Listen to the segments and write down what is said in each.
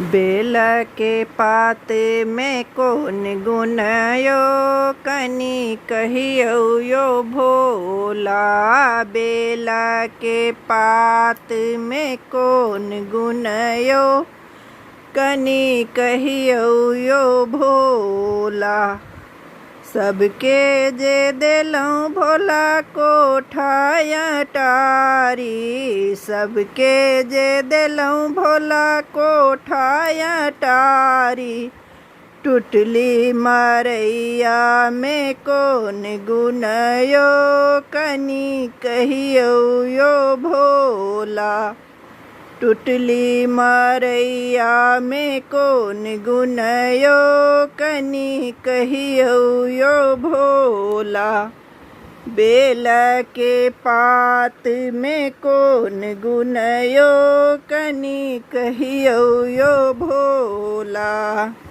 Bell के पात में कौन गुण यो कनी कहियो यो भोला। बेल के पात में कौन गुण यो कनी कहियो यो भोला। सबके जे देलौं भोला कोठा अटारी। सबके जे देलौं भोला कोठा अटारी। टुटली मरैया में कौन गुण यो कनी कहियो यो भोला। टुटली मरैया में कौन गुण यो कनी कहियो यो भोला। बेल के पात में कौन गुण यो कनी कहियो यो भोला।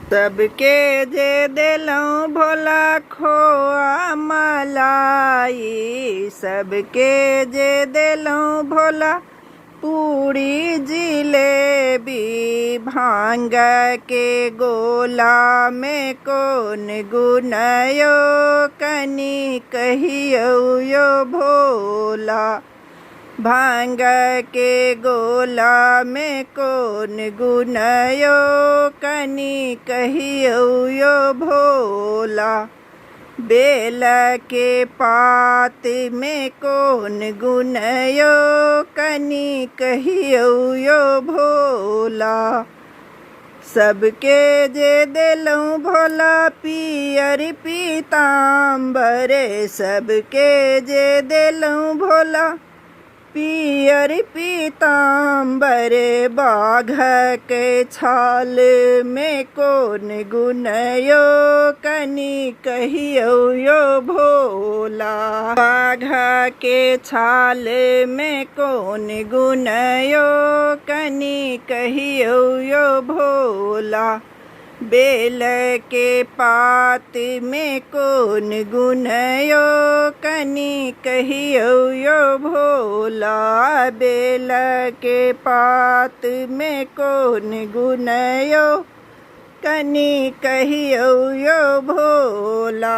सबके जे देलौं भोला खोआ मलाई। सबके जे देलौं भोला पूरी जिलेबी। भांग के गोला में कौन गुण यो कनी कहियो यो भोला। भांग के गोला में कौन गुण यो कनी कहियो यो भोला। बेल के पात में कौन गुण यो कनी कहियो यो भोला। सबके जे देलौं भोला पियर पीताम्बर। सबके जे देलौं भोला पियर पीताम्बर। बाघ के छाल में कौन गुण यो कनी कहियो यो भोला। बाघ के छाल में कौन गुण यो कनी कहियो यो भोला। बेल के पात में कौन गुण यो कनी कहियो यो भोला। बेल के पात में कौन गुण यो कनी कहियो यो भोला।